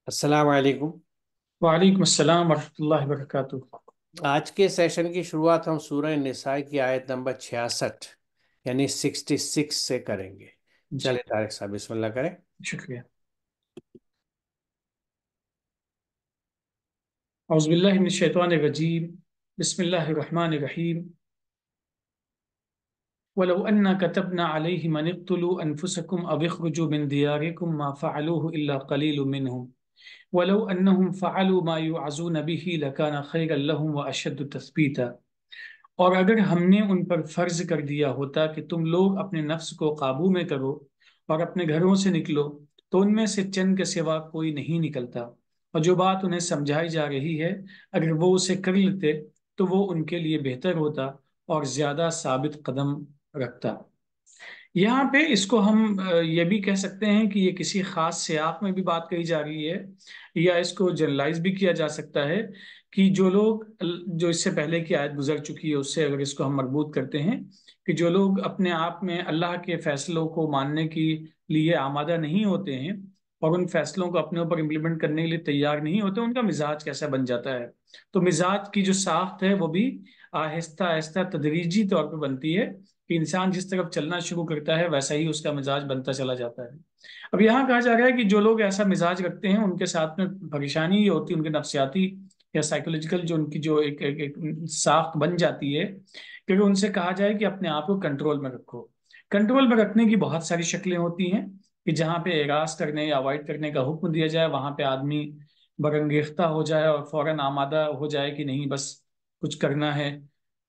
السلام علیکم۔ وعلیکم السلام ورحمۃ اللہ وبرکاتہ۔ آج کے سیشن کی شروعات ہم سورہ نساء کی آیت نمبر 66 یعنی 66 سے کریں گے۔ جی، چلے طارق صاحب بسم اللہ کریں۔ شکریہ۔ اعوذ باللہ من الشیطان الرجیم، بسم اللہ الرحمن الرحیم۔ ولو أنا كتبنا عليهم أن اقتلوا أنفسكم أو اخرجوا من دياركم ما فعلوه إلا قليل منهم ولو أنهم فعلوا ما يوعظون به لكان خيرا لهم وأشد تثبيتا۔ اور اگر ہم نے ان پر فرض کر دیا ہوتا کہ تم لوگ اپنے نفس کو قابو میں کرو اور اپنے گھروں سے نکلو، تو ان میں سے چند کے سوا کوئی نہیں نکلتا، اور جو بات انہیں سمجھائی جا رہی ہے اگر وہ اسے کر لیتے تو وہ ان کے لیے بہتر ہوتا اور زیادہ ثابت قدم رکھتا۔ یہاں پہ اس کو ہم یہ بھی کہہ سکتے ہیں کہ یہ کسی خاص سیاق میں بھی بات کہی جا رہی ہے، یا اس کو جنرلائز بھی کیا جا سکتا ہے کہ جو لوگ، جو اس سے پہلے کی آیت گزر چکی ہے اس سے اگر اس کو ہم مربوط کرتے ہیں، کہ جو لوگ اپنے آپ میں اللہ کے فیصلوں کو ماننے کے لیے آمادہ نہیں ہوتے ہیں اور ان فیصلوں کو اپنے اوپر امپلیمنٹ کرنے کے لیے تیار نہیں ہوتے، ان کا مزاج کیسا بن جاتا ہے۔ تو مزاج کی جو ساخت ہے وہ بھی آہستہ آہستہ تدریجی طور پہ بنتی ہے، کہ انسان جس طرف چلنا شروع کرتا ہے ویسا ہی اس کا مزاج بنتا چلا جاتا ہے۔ اب یہاں کہا جا رہا ہے کہ جو لوگ ایسا مزاج رکھتے ہیں ان کے ساتھ میں پریشانی یہ ہوتی ہے، ان کے نفسیاتی یا سائیکولوجیکل جو ان کی جو ایک ساخت بن جاتی ہے، کیونکہ ان سے کہا جائے کہ اپنے آپ کو کنٹرول میں رکھو۔ کنٹرول میں رکھنے کی بہت ساری شکلیں ہوتی ہیں، کہ جہاں پہ اعراض کرنے یا اوائڈ کرنے کا حکم دیا جائے وہاں پہ آدمی برانگیختہ ہو جائے اور فوراً آمادہ ہو جائے کہ نہیں بس کچھ کرنا ہے،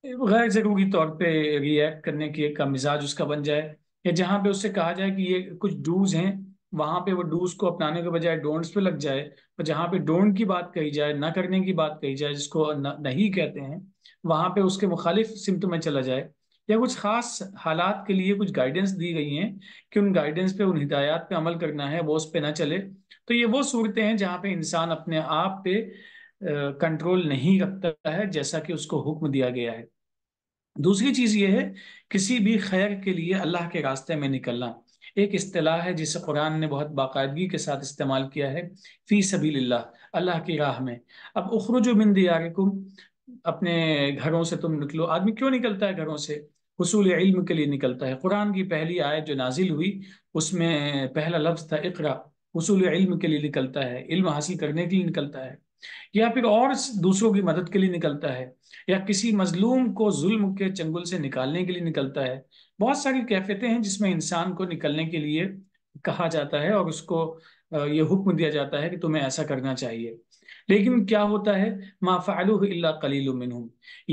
غیر ضروری طور پہ ری ایکٹ کرنے کی کا مزاج اس کا بن جائے، یا جہاں پہ اس سے کہا جائے کہ یہ کچھ ڈوز ہیں وہاں پہ وہ ڈوز کو اپنانے کے بجائے ڈونٹس پہ لگ جائے، اور جہاں پہ ڈونٹ کی بات کہی جائے، نہ کرنے کی بات کہی جائے جس کو نہیں کہتے ہیں، وہاں پہ اس کے مخالف سمت میں چلا جائے، یا کچھ خاص حالات کے لیے کچھ گائیڈنس دی گئی ہیں کہ ان گائیڈنس پہ، ان ہدایات پہ عمل کرنا ہے، وہ اس پہ نہ چلے۔ تو یہ وہ صورتیں ہیں جہاں پہ انسان اپنے آپ پہ کنٹرول نہیں رکھتا ہے جیسا کہ اس کو حکم دیا گیا ہے۔ دوسری چیز یہ ہے کسی بھی خیر کے لیے اللہ کے راستے میں نکلنا۔ ایک اصطلاح ہے جسے قرآن نے بہت باقاعدگی کے ساتھ استعمال کیا ہے، فی سبیل اللہ، اللہ کی راہ میں۔ اب اخرجوا من دیارکم، اپنے گھروں سے تم نکلو۔ آدمی کیوں نکلتا ہے گھروں سے؟ حصول علم کے لیے نکلتا ہے۔ قرآن کی پہلی آیت جو نازل ہوئی اس میں پہلا لفظ تھا اقرا، حصول علم کے لیے نکلتا ہے، علم حاصل کرنے کے لیے نکلتا ہے، یا پھر اور دوسروں کی مدد کے لیے نکلتا ہے، یا کسی مظلوم کو ظلم کے چنگل سے نکالنے کے لیے نکلتا ہے۔ بہت ساری کیفیتیں ہیں جس میں انسان کو نکلنے کے لیے کہا جاتا ہے اور اس کو یہ حکم دیا جاتا ہے کہ تمہیں ایسا کرنا چاہیے۔ لیکن کیا ہوتا ہے؟ ما فعلوه الا قلیل منهم،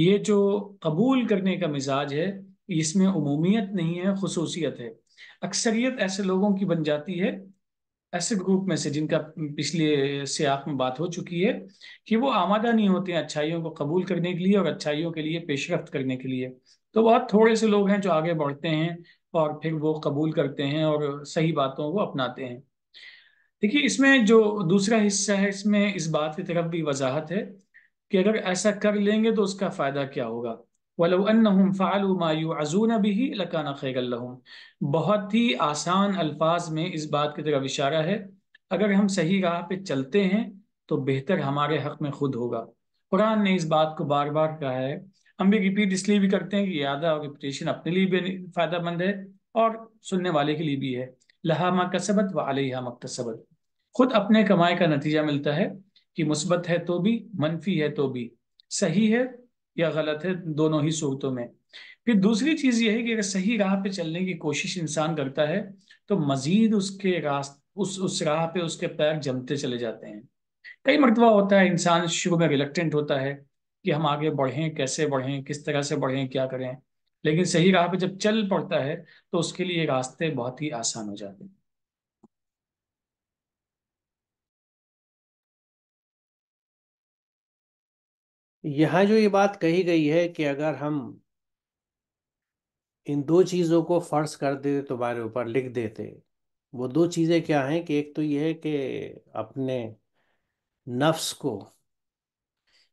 یہ جو قبول کرنے کا مزاج ہے اس میں عمومیت نہیں ہے، خصوصیت ہے۔ اکثریت ایسے لوگوں کی بن جاتی ہے، ایسے گروپ میں سے جن کا پچھلے سیاق میں بات ہو چکی ہے، کہ وہ آمادہ نہیں ہوتے ہیں اچھائیوں کو قبول کرنے کے لیے اور اچھائیوں کے لیے پیش رفت کرنے کے لیے۔ تو بہت تھوڑے سے لوگ ہیں جو آگے بڑھتے ہیں اور پھر وہ قبول کرتے ہیں اور صحیح باتوں کو اپناتے ہیں۔ دیکھیے اس میں جو دوسرا حصہ ہے اس میں اس بات کی طرف بھی وضاحت ہے کہ اگر ایسا کر لیں گے تو اس کا فائدہ کیا ہوگا۔ وَلَوْ أَنَّهُمْ فَعَلُوا مَا يُوعَظُونَ بِهِ لَكَانَ خَيْرًا لَهُمْ، بہت ہی آسان الفاظ میں اس بات کی طرف اشارہ ہے، اگر ہم صحیح راہ پہ چلتے ہیں تو بہتر ہمارے حق میں خود ہوگا۔ قرآن نے اس بات کو بار بار کہا ہے، ہم بھی ریپیٹ اس لیے بھی کرتے ہیں کہ یاد اور ریپیٹیشن اپنے لیے بھی فائدہ مند ہے اور سننے والے کے لیے بھی ہے۔ لہا ما کسبت و علیہا مکتسبت، خود اپنے کمائی کا نتیجہ ملتا ہے، کہ مثبت ہے تو بھی، منفی ہے تو بھی، صحیح ہے یا غلط ہے، دونوں ہی صورتوں میں۔ پھر دوسری چیز یہ ہے کہ اگر صحیح راہ پہ چلنے کی کوشش انسان کرتا ہے تو مزید اس کے اس راہ پہ اس کے پیر جمتے چلے جاتے ہیں۔ کئی مرتبہ ہوتا ہے انسان شروع میں ریلکٹنٹ ہوتا ہے کہ ہم آگے بڑھیں، کیسے بڑھیں، کس طرح سے بڑھیں، کیا کریں، لیکن صحیح راہ پہ جب چل پڑتا ہے تو اس کے لیے راستے بہت ہی آسان ہو جاتے ہیں۔ یہاں جو یہ بات کہی گئی ہے کہ اگر ہم ان دو چیزوں کو فرض کر دیتے تمہارے اوپر لکھ دیتے، وہ دو چیزیں کیا ہیں؟ کہ ایک تو یہ ہے کہ اپنے نفس کو،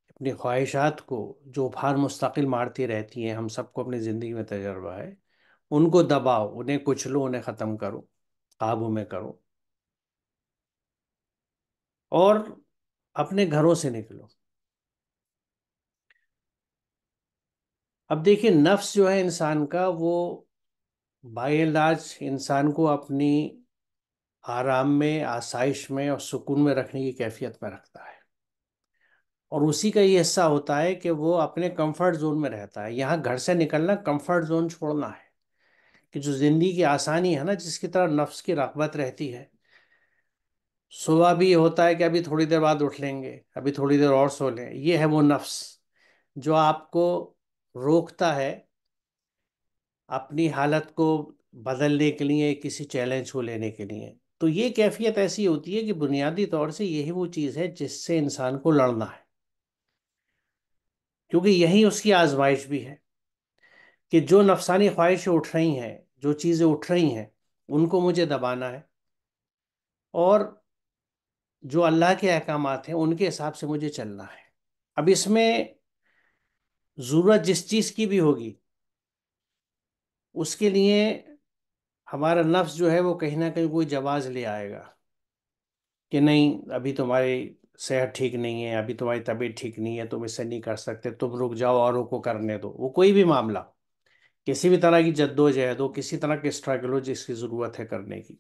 اپنی خواہشات کو جو بھار مستقل مارتی رہتی ہیں، ہم سب کو اپنی زندگی میں تجربہ ہے، ان کو دباؤ، انہیں کچلو، انہیں ختم کرو، قابو میں کرو۔ اور اپنے گھروں سے نکلو. اب دیکھیے نفس جو ہے انسان کا، وہ بائی اینڈ لارج انسان کو اپنی آرام میں، آسائش میں اور سکون میں رکھنے کی کیفیت میں رکھتا ہے، اور اسی کا یہ حصہ ہوتا ہے کہ وہ اپنے کمفرٹ زون میں رہتا ہے. یہاں گھر سے نکلنا کمفرٹ زون چھوڑنا ہے، کہ جو زندگی کی آسانی ہے نا، جس کی طرف نفس کی رغبت رہتی ہے. صبح بھی یہ ہوتا ہے کہ ابھی تھوڑی دیر بعد اٹھ لیں گے، ابھی تھوڑی دیر اور سو لیں. یہ ہے وہ نفس جو آپ کو روکتا ہے اپنی حالت کو بدلنے کے لیے، کسی چیلنج کو لینے کے لیے. تو یہ کیفیت ایسی ہوتی ہے کہ بنیادی طور سے یہی وہ چیز ہے جس سے انسان کو لڑنا ہے، کیونکہ یہی اس کی آزمائش بھی ہے، کہ جو نفسانی خواہشیں اٹھ رہی ہیں، جو چیزیں اٹھ رہی ہیں، ان کو مجھے دبانا ہے، اور جو اللہ کے احکامات ہیں ان کے حساب سے مجھے چلنا ہے. اب اس میں ضرورت جس چیز کی بھی ہوگی، اس کے لیے ہمارا نفس جو ہے وہ کہیں نہ کہیں کوئی جواز لے آئے گا، کہ نہیں ابھی تمہاری صحت ٹھیک نہیں ہے، ابھی تمہاری طبیعت ٹھیک نہیں ہے، تم اسے نہیں کر سکتے، تم رک جاؤ، اوروں کو کرنے دو. وہ کوئی بھی معاملہ، کسی بھی طرح کی جد و جہد ہو، کسی طرح کے اسٹرگل ہو جس کی ضرورت ہے کرنے کی.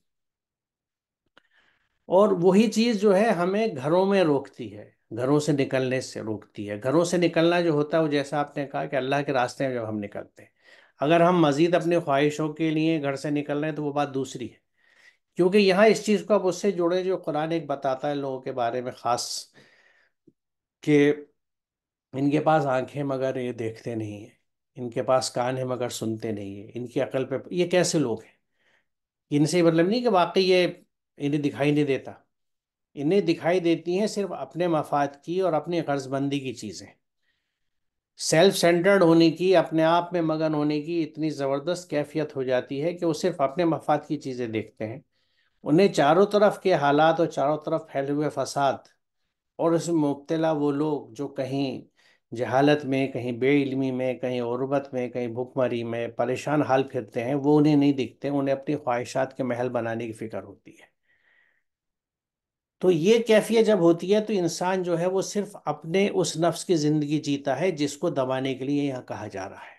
اور وہی چیز جو ہے ہمیں گھروں میں روکتی ہے، گھروں سے نکلنے سے روکتی ہے. گھروں سے نکلنا جو ہوتا ہے وہ جیسا آپ نے کہا کہ اللہ کے راستے میں جب ہم نکلتے ہیں، اگر ہم مزید اپنی خواہشوں کے لیے گھر سے نکل رہے ہیں تو وہ بات دوسری ہے. کیونکہ یہاں اس چیز کو آپ اس سے جوڑے جو قرآن ایک بتاتا ہے لوگوں کے بارے میں خاص، کہ ان کے پاس آنکھیں مگر یہ دیکھتے نہیں ہیں، ان کے پاس کان ہیں مگر سنتے نہیں ہیں، ان کی عقل پہ یہ کیسے لوگ ہیں. ان سے مطلب نہیں کہ واقعی یہ انہیں دکھائی نہیں دیتا، انہیں دکھائی دیتی ہیں صرف اپنے مفاد کی اور اپنی غرض بندی کی چیزیں. سیلف سینٹرڈ ہونے کی، اپنے آپ میں مگن ہونے کی اتنی زبردست کیفیت ہو جاتی ہے کہ وہ صرف اپنے مفاد کی چیزیں دیکھتے ہیں. انہیں چاروں طرف کے حالات اور چاروں طرف پھیلے ہوئے فساد اور اس میں مبتلا وہ لوگ جو کہیں جہالت میں، کہیں بے علمی میں، کہیں غربت میں، کہیں بھوک مری میں پریشان حال پھرتے ہیں، وہ انہیں نہیں دکھتے. انہیں اپنی خواہشات کے محل بنانے کی فکر ہوتی ہے. تو یہ کیفیت جب ہوتی ہے تو انسان جو ہے وہ صرف اپنے اس نفس کی زندگی جیتا ہے، جس کو دبانے کے لیے یہاں کہا جا رہا ہے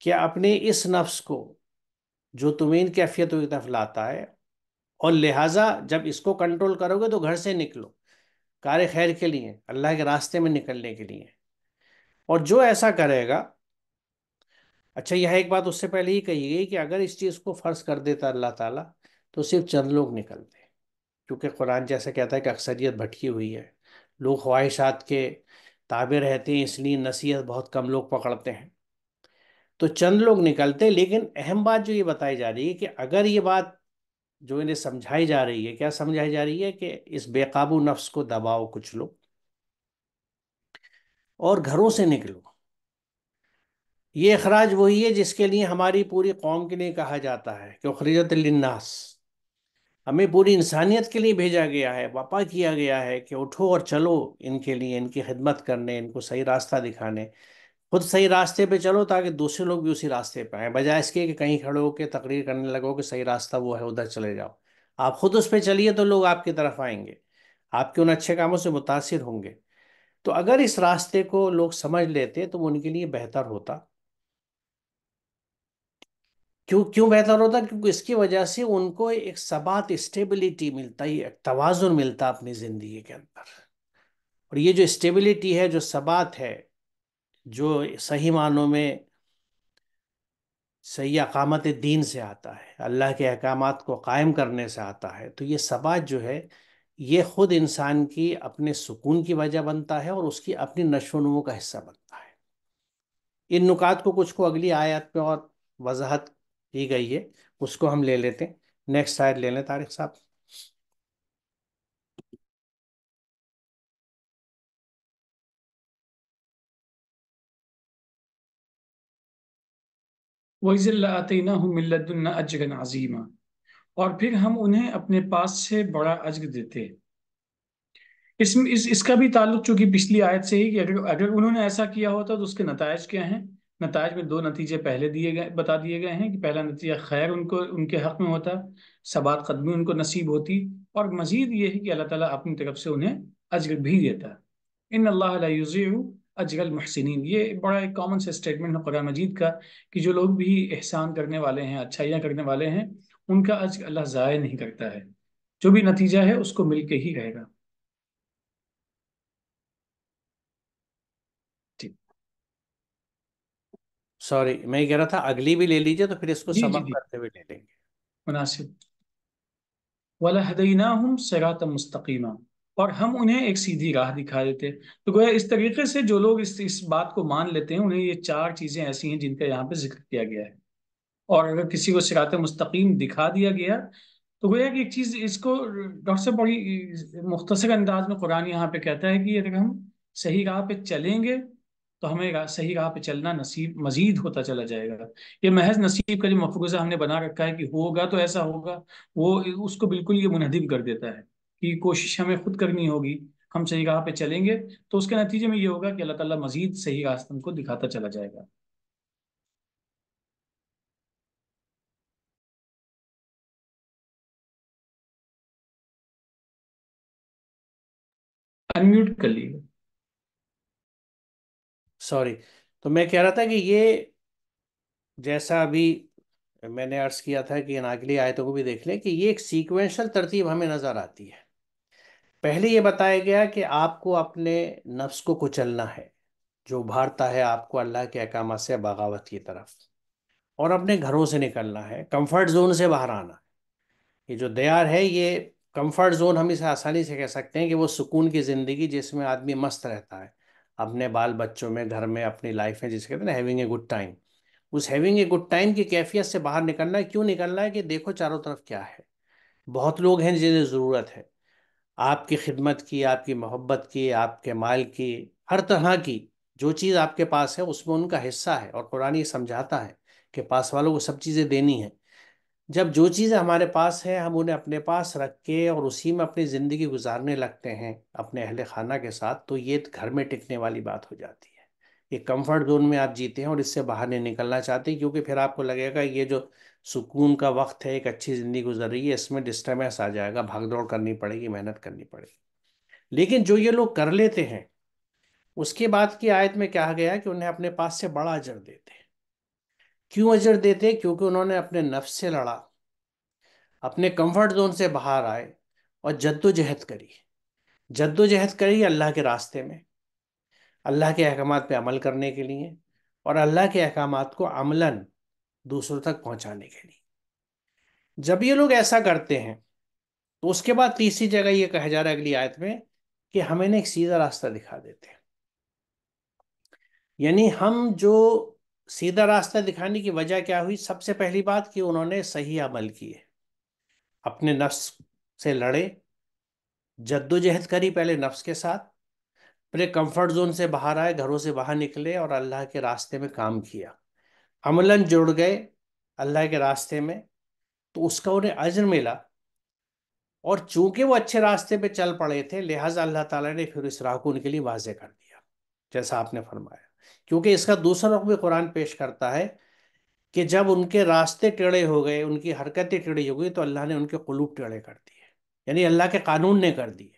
کہ اپنے اس نفس کو جو تمہیں ان کیفیتوں کی طرف لاتا ہے، اور لہٰذا جب اس کو کنٹرول کرو گے تو گھر سے نکلو کار خیر کے لیے، اللہ کے راستے میں نکلنے کے لیے. اور جو ایسا کرے گا، اچھا یہ ایک بات اس سے پہلے ہی کہی گئی کہ اگر اس چیز کو فرض کر دیتا اللہ تعالیٰ تو صرف چند لوگ نکلتے، کیونکہ قرآن جیسا کہتا ہے کہ اکثریت بھٹکی ہوئی ہے، لوگ خواہشات کے تابع رہتے ہیں، اس لیے نصیحت بہت کم لوگ پکڑتے ہیں. تو چند لوگ نکلتے. لیکن اہم بات جو یہ بتائی جا رہی ہے کہ اگر یہ بات جو انہیں سمجھائی جا رہی ہے، کیا سمجھائی جا رہی ہے؟ کہ اس بے قابو نفس کو دباؤ کچھ لو اور گھروں سے نکلو. یہ اخراج وہی ہے جس کے لیے ہماری پوری قوم کے لیے کہا جاتا ہے کہ اخرجت للناس، ہمیں پوری انسانیت کے لیے بھیجا گیا ہے، وفا کیا گیا ہے کہ اٹھو اور چلو ان کے لیے، ان کی خدمت کرنے، ان کو صحیح راستہ دکھانے. خود صحیح راستے پہ چلو تاکہ دوسرے لوگ بھی اسی راستے پہ آئیں، بجائے اس کے کہ کہیں کھڑے ہو کے تقریر کرنے لگو کہ صحیح راستہ وہ ہے ادھر چلے جاؤ. آپ خود اس پہ چلیے تو لوگ آپ کی طرف آئیں گے، آپ کے ان اچھے کاموں سے متاثر ہوں گے. تو اگر اس راستے کو لوگ سمجھ لیتے تو وہ ان کے لیے بہتر ہوتا. کیوں کیوں بہتر ہوتا؟ کیونکہ اس کی وجہ سے ان کو ایک ثبات، اسٹیبلٹی ملتا، ایک توازن ملتا اپنی زندگی کے اندر. اور یہ جو اسٹیبلٹی ہے، جو ثبات ہے، جو صحیح معنوں میں صحیح اقامت دین سے آتا ہے، اللہ کے احکامات کو قائم کرنے سے آتا ہے، تو یہ ثبات جو ہے یہ خود انسان کی اپنے سکون کی وجہ بنتا ہے اور اس کی اپنی نشو و نمو کا حصہ بنتا ہے. ان نکات کو کچھ کو اگلی آیت میں اور وضاحت کی گئی ہے، اس کو ہم لے لیتے ہیں. نیکسٹ آیت لے لیں طارق صاحب. وَإِذٍ لَآتَيْنَاهُم مِّن لَّدُنَّا أَجْرًا عَظِيمًا، اور پھر ہم انہیں اپنے پاس سے بڑا اجر دیتے. اس کا بھی تعلق چونکہ پچھلی آیت سے ہی، کہ اگر انہوں نے ایسا کیا ہوتا تو اس کے نتائج کیا ہیں. نتائج میں دو نتیجے پہلے بتا دیے گئے ہیں. کہ پہلا نتیجہ خیر ان کے حق میں ہوتا، ثبات قدمی ان کو نصیب ہوتی، اور مزید یہ ہے کہ اللہ تعالیٰ اپنی طرف سے انہیں اجر بھی دیتا ہے۔ ان اللہ لا یضیع اجر المحسنین، یہ بڑا ایک کامن سے اسٹیٹمنٹ ہے قرآن مجید کا، کہ جو لوگ بھی احسان کرنے والے ہیں، اچھائیاں کرنے والے ہیں، ان کا اجر اللہ ضائع نہیں کرتا ہے، جو بھی نتیجہ ہے اس کو مل کے ہی رہے گا۔ ٹھیک۔ سوری، میں یہ کہہ رہا تھا اگلی بھی لے لیجئے تو پھر اس کو جی سم جی اپ جی، کرتے ہوئے لے لیں گے۔ مناسب۔ وَلَهَدَيْنَاهُمْ صِرَاطًا مُسْتَقِيمًا، اور ہم انہیں ایک سیدھی راہ دکھا دیتے۔ تو گویا اس طریقے سے جو لوگ اس بات کو مان لیتے ہیں، انہیں یہ چار چیزیں ایسی ہیں جن کا یہاں پہ ذکر کیا گیا ہے۔ اور اگر کسی کو صراط مستقیم دکھا دیا گیا، تو گویا کہ ایک چیز اس کو ڈاکٹر صاحب بڑی مختصر انداز میں قرآن یہاں پہ کہتا ہے کہ اگر ہم صحیح راہ پہ چلیں گے تو ہمیں صحیح راہ پہ چلنا نصیب مزید ہوتا چلا جائے گا۔ یہ محض نصیب کا جو مفروضہ ہم نے بنا رکھا ہے کہ ہوگا تو ایسا ہوگا، وہ اس کو بالکل یہ منہدم کر دیتا ہے کہ کوشش ہمیں خود کرنی ہوگی، ہم صحیح راہ پہ چلیں گے تو اس کے نتیجے میں یہ ہوگا کہ اللہ تعالیٰ مزید صحیح راستہ ہم کو دکھاتا چلا جائے گا۔ انمیوٹ کر لیے۔ سوری، تو میں کہہ رہا تھا کہ یہ جیسا ابھی میں نے عرض کیا تھا کہ ان اگلی آیتوں کو بھی دیکھ لیں کہ یہ ایک سیکوینشل ترتیب ہمیں نظر آتی ہے۔ پہلے یہ بتایا گیا کہ آپ کو اپنے نفس کو کچلنا ہے جو ابھارتا ہے آپ کو اللہ کے احکامات سے بغاوت کی طرف، اور اپنے گھروں سے نکلنا ہے، کمفرٹ زون سے باہر آنا۔ یہ جو دیار ہے، یہ کمفرٹ زون ہم اسے آسانی سے کہہ سکتے ہیں کہ وہ سکون کی زندگی جس میں آدمی مست رہتا ہے اپنے بال بچوں میں، گھر میں، اپنی لائف میں، جسے کہتے ہیں نا ہیونگ اے گڈ ٹائم۔ اس ہیونگ اے گڈ ٹائم کی کیفیت سے باہر نکلنا ہے۔ کیوں نکلنا ہے؟ کہ دیکھو چاروں طرف کیا ہے، بہت لوگ ہیں جنہیں ضرورت ہے آپ کی خدمت کی، آپ کی محبت کی، آپ کے مال کی، ہر طرح کی جو چیز آپ کے پاس ہے اس میں ان کا حصہ ہے، اور قرآن یہ سمجھاتا ہے کہ پاس والوں کو سب چیزیں دینی ہیں۔ جب جو چیزیں ہمارے پاس ہیں ہم انہیں اپنے پاس رکھ کے اور اسی میں اپنی زندگی گزارنے لگتے ہیں اپنے اہل خانہ کے ساتھ، تو یہ گھر میں ٹکنے والی بات ہو جاتی ہے۔ یہ کمفرٹ زون میں آپ جیتے ہیں اور اس سے باہر نہیں نکلنا چاہتے، کیونکہ پھر آپ کو لگے گا یہ جو سکون کا وقت ہے، ایک اچھی زندگی گزر رہی ہے، اس میں ڈسٹربنس آ جائے گا، بھاگ دوڑ کرنی پڑے گی، محنت کرنی پڑے گی۔ لیکن جو یہ لوگ کر لیتے ہیں، اس کے بعد کی آیت میں کہا گیا کہ انہیں اپنے پاس سے بڑا اجر دیتے ہیں۔ کیوں اجر دیتے؟ کیونکہ انہوں نے اپنے نفس سے لڑا، اپنے کمفرٹ زون سے باہر آئے اور جد و جہد کری۔ جد و جہد کری اللہ کے راستے میں، اللہ کے احکامات پہ عمل کرنے کے لیے، اور اللہ کے احکامات کو عملاً دوسروں تک پہنچانے کے لیے۔ جب یہ لوگ ایسا کرتے ہیں تو اس کے بعد تیسری جگہ یہ کہا جا رہا ہے اگلی آیت میں کہ ہم انہیں ایک سیدھا راستہ دکھا دیتے ہیں۔ یعنی ہم جو سیدھا راستہ دکھانے کی وجہ کیا ہوئی؟ سب سے پہلی بات کہ انہوں نے صحیح عمل کیے، اپنے نفس سے لڑے، جد و جہد کری پہلے نفس کے ساتھ، پھر کمفرٹ زون سے باہر آئے، گھروں سے باہر نکلے اور اللہ کے راستے میں کام کیا، عملاً جڑ گئے اللہ کے راستے میں، تو اس کا انہیں اجر ملا۔ اور چونکہ وہ اچھے راستے پہ چل پڑے تھے، لہٰذا اللہ تعالیٰ نے پھر اس راہ کو ان کے لیے واضح کر دیا، جیسا آپ نے فرمایا۔ کیونکہ اس کا دوسرا رخ بھی قرآن پیش کرتا ہے کہ جب ان کے راستے ٹیڑھے ہو گئے، ان کی حرکتیں ٹیڑھی ہو گئی، تو اللہ نے ان کے قلوب ٹیڑھے کر دیے، یعنی اللہ کے قانون نے کر دیے۔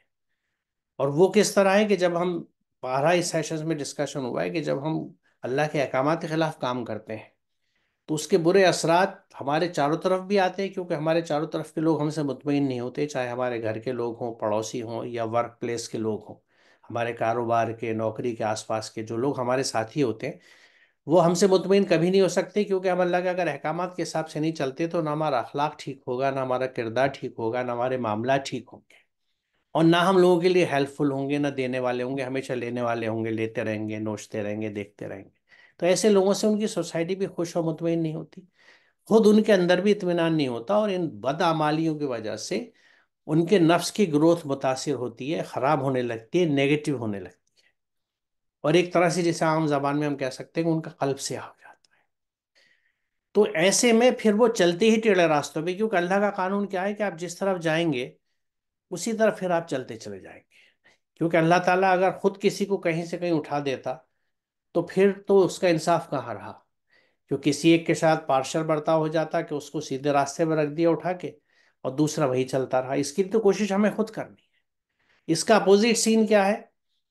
اور وہ کس طرح ہے کہ جب ہم 12 سیشنز میں ڈسکشن ہوا ہے کہ جب ہم اللہ کے احکامات کے خلاف کام کرتے ہیں تو اس کے برے اثرات ہمارے چاروں طرف بھی آتے ہیں، کیونکہ ہمارے چاروں طرف کے لوگ ہم سے مطمئن نہیں ہوتے، چاہے ہمارے گھر کے لوگ ہوں، پڑوسی ہوں، یا ورک پلیس کے لوگ ہوں، ہمارے کاروبار کے، نوکری کے آس پاس کے جو لوگ ہمارے ساتھی ہوتے ہیں، وہ ہم سے مطمئن کبھی نہیں ہو سکتے، کیونکہ ہم اللہ کے اگر احکامات کے حساب سے نہیں چلتے تو نہ ہمارا اخلاق ٹھیک ہوگا، نہ ہمارا کردار ٹھیک ہوگا، نہ ہمارے معاملات ٹھیک ہوں گے، اور نہ ہم لوگوں کے لیے ہیلپ فل ہوں گے، نہ دینے والے ہوں گے، ہمیشہ لینے والے ہوں گے، لیتے رہیں گے، نوچتے رہیں گے، دیکھتے رہیں گے۔ تو ایسے لوگوں سے ان کی سوسائٹی بھی خوش اور مطمئن نہیں ہوتی، خود ان کے اندر بھی اطمینان نہیں ہوتا، اور ان بد اعمالیوں کی وجہ سے ان کے نفس کی گروتھ متاثر ہوتی ہے، خراب ہونے لگتی ہے، نیگیٹو ہونے لگتی ہے، اور ایک طرح سے جیسے عام زبان میں ہم کہہ سکتے ہیں کہ ان کا قلب سیاہ ہو جاتا ہے۔ تو ایسے میں پھر وہ چلتے ہی ٹیڑھے راستوں پہ، کیونکہ اللہ کا قانون کیا ہے کہ آپ جس طرف جائیں گے اسی طرف پھر آپ چلتے چلے جائیں گے، کیونکہ اللہ تعالیٰ اگر خود کسی کو کہیں سے کہیں اٹھا دیتا تو پھر تو اس کا انصاف کہاں رہا؟ جو کسی ایک کے ساتھ پارشل برتاؤ ہو جاتا کہ اس کو سیدھے راستے پر رکھ دیا اٹھا کے، اور دوسرا وہی چلتا رہا. اس کی تو کوشش ہمیں خود کرنی ہے. اس کا اپوزٹ سین کیا ہے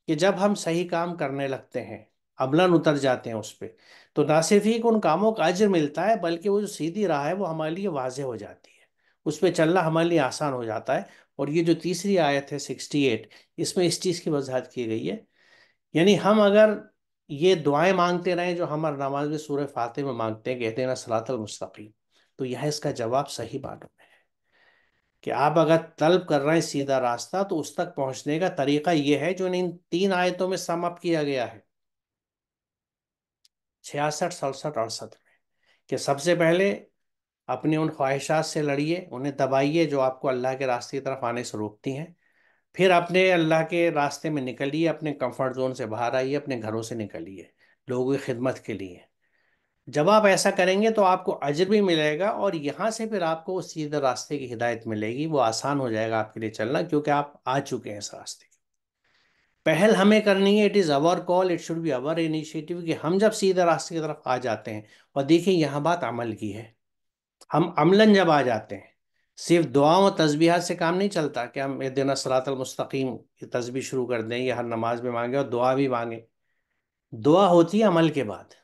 کہ جب ہم صحیح کام کرنے لگتے ہیں، عملاً اتر جاتے ہیں اس پہ، تو نہ صرف ہی کہ ان کاموں کا اجر ملتا ہے، بلکہ وہ جو سیدھی راہ ہے وہ ہمارے لیے واضح ہو جاتی ہے، اس پہ چلنا ہمارے لیے آسان ہو جاتا ہے. اور یہ جو تیسری آیت ہے 68، اس میں اس چیز کی وضاحت کی گئی ہے. یعنی ہم اگر یہ دعائیں مانگتے رہیں جو ہم ہر نماز میں سورہ فاتحہ میں مانگتے ہیں، کہتے ہیں نا صراط المستقیم، تو یہ اس کا جواب صحیح معلوم ہے کہ آپ اگر طلب کر رہے ہیں سیدھا راستہ، تو اس تک پہنچنے کا طریقہ یہ ہے جو ان 3 آیتوں میں سم اپ کیا گیا ہے، 66، 67، 68 میں، کہ سب سے پہلے اپنے ان خواہشات سے لڑیے، انہیں دبائیے جو آپ کو اللہ کے راستے کی طرف آنے سے روکتی ہیں. پھر اپنے اللہ کے راستے میں نکلیے، اپنے کمفرٹ زون سے باہر آئیے، اپنے گھروں سے نکلیے لوگوں کی خدمت کے لیے. جب آپ ایسا کریں گے تو آپ کو اجر بھی ملے گا، اور یہاں سے پھر آپ کو اس سیدھے راستے کی ہدایت ملے گی. وہ آسان ہو جائے گا آپ کے لیے چلنا، کیونکہ آپ آ چکے ہیں اس راستے کی. پہل ہمیں کرنی ہے، اٹ از اور کال، اٹ شوڈ بی اور انیشیٹو، کہ ہم جب سیدھے راستے کی طرف آ جاتے ہیں. اور دیکھیں یہاں بات عمل کی ہے، ہم عملاً جب آ جاتے ہیں، صرف دعاؤں و تسبیحات سے کام نہیں چلتا کہ ہم اہدنا الصراط المستقیم کی تسبیح شروع کر دیں یا ہر نماز میں مانگیں اور دعا بھی مانگیں. دعا ہوتی ہے عمل کے بعد.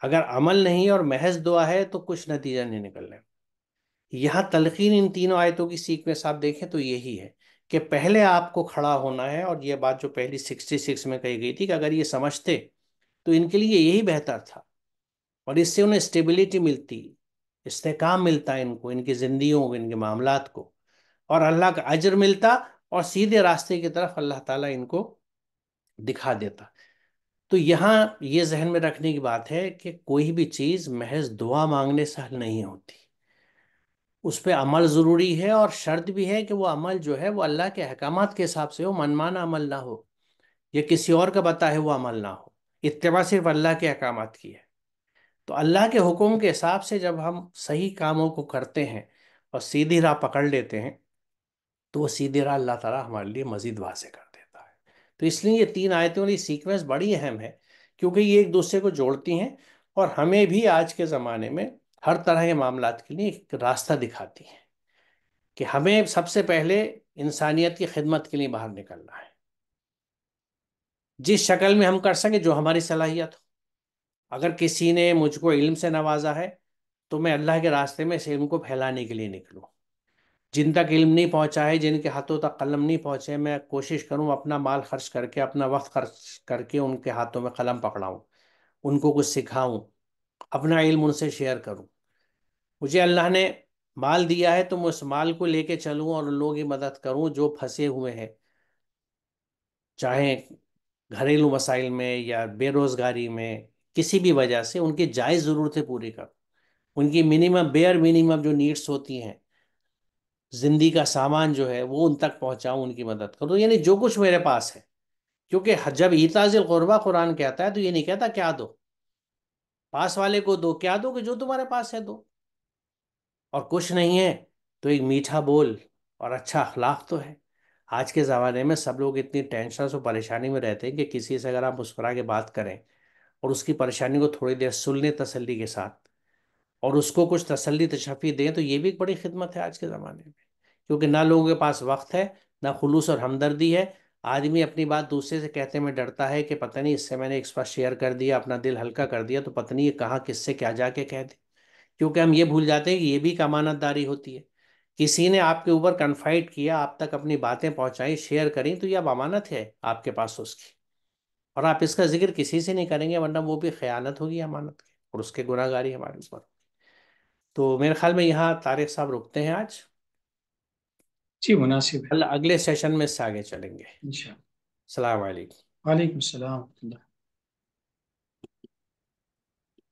اگر عمل نہیں اور محض دعا ہے تو کچھ نتیجہ نہیں نکلنے. یہاں تلقین ان تینوں آیتوں کی سیکوینس آپ دیکھیں تو یہی ہے کہ پہلے آپ کو کھڑا ہونا ہے. اور یہ بات جو پہلی 66 میں کہی گئی تھی کہ اگر یہ سمجھتے تو ان کے لیے یہی بہتر تھا، اور اس سے انہیں اسٹیبلٹی ملتی، استحکام ملتا ان کو، ان کی زندگیوں کو، ان کے معاملات کو، اور اللہ کا اجر ملتا، اور سیدھے راستے کی طرف اللہ تعالیٰ ان کو دکھا دیتا. تو یہاں یہ ذہن میں رکھنے کی بات ہے کہ کوئی بھی چیز محض دعا مانگنے سے حل نہیں ہوتی، اس پہ عمل ضروری ہے، اور شرط بھی ہے کہ وہ عمل جو ہے وہ اللہ کے احکامات کے حساب سے ہو، منمانا عمل نہ ہو، یا کسی اور کا بتایا ہوا عمل نہ ہو. اتباع صرف اللہ کے احکامات کی ہے. تو اللہ کے حکم کے حساب سے جب ہم صحیح کاموں کو کرتے ہیں اور سیدھی راہ پکڑ لیتے ہیں، تو وہ سیدھی راہ اللہ تعالیٰ ہمارے لیے مزید واضح کر دیتا ہے. تو اس لیے یہ 3 آیتوں والی سیکوینس بڑی اہم ہے، کیونکہ یہ ایک دوسرے کو جوڑتی ہیں، اور ہمیں بھی آج کے زمانے میں ہر طرح کے معاملات کے لیے ایک راستہ دکھاتی ہیں کہ ہمیں سب سے پہلے انسانیت کی خدمت کے لیے باہر نکلنا ہے، جس شکل میں ہم کر سکیں جو ہماری صلاحیت ہو. اگر کسی نے مجھ کو علم سے نوازا ہے تو میں اللہ کے راستے میں اس علم کو پھیلانے کے لیے نکلوں. جن تک علم نہیں پہنچا ہے، جن کے ہاتھوں تک قلم نہیں پہنچے، میں کوشش کروں اپنا مال خرچ کر کے، اپنا وقت خرچ کر کے ان کے ہاتھوں میں قلم پکڑاؤں، ان کو کچھ سکھاؤں، اپنا علم ان سے شیئر کروں. مجھے اللہ نے مال دیا ہے تو میں اس مال کو لے کے چلوں اور ان لوگوں کی مدد کروں جو پھنسے ہوئے ہیں، چاہے گھریلو مسائل میں یا بے روزگاری میں، کسی بھی وجہ سے ان کی جائز ضرورتیں پوری کروں، ان کی منیمم بیئر منیمم جو نیڈس ہوتی ہیں، زندگی کا سامان جو ہے وہ ان تک پہنچاؤں، ان کی مدد کروں. یعنی جو کچھ میرے پاس ہے، کیونکہ جب ایتاء ذی القربیٰ قرآن کہتا ہے تو یہ نہیں کہتا کیا دو، پاس والے کو دو، کیا دو کہ جو تمہارے پاس ہے دو. اور کچھ نہیں ہے تو ایک میٹھا بول اور اچھا اخلاق تو ہے. آج کے زمانے میں سب لوگ اتنی ٹینشن اور پریشانی میں رہتے ہیں کہ کسی سے اگر آپ مسکرا کے بات کریں اور اس کی پریشانی کو تھوڑی دیر سن لیں تسلی کے ساتھ، اور اس کو کچھ تسلی تشفی دیں، تو یہ بھی ایک بڑی خدمت ہے آج کے زمانے میں. کیونکہ نہ لوگوں کے پاس وقت ہے، نہ خلوص اور ہمدردی ہے. آدمی اپنی بات دوسرے سے کہتے میں ڈرتا ہے کہ پتہ نہیں اس سے میں نے ایک بار شیئر کر دیا، اپنا دل ہلکا کر دیا، تو پتہ نہیں یہ کہاں کس سے کیا جا کے کہہ دے. کیونکہ ہم یہ بھول جاتے ہیں کہ یہ بھی ایک امانت داری ہوتی ہے. کسی نے آپ کے اوپر کنفائڈ کیا، آپ تک اپنی باتیں پہنچائیں، شیئر کریں، تو یہ اب امانت ہے آپ کے پاس اس کی، اور آپ اس کا ذکر کسی سے نہیں کریں گے، ورنہ وہ بھی خیانت ہوگی امانت کی، اور اس کے گناہ گاری ہمارے اوپر. تو میرے خیال میں یہاں طارق صاحب رکتے ہیں آج. جی مناسب ہے. اللہ اگلے سیشن میں اس سے آگے چلیں گے. انشاءاللہ. السلام علیکم. وعلیکم السلام ورحمۃ اللہ.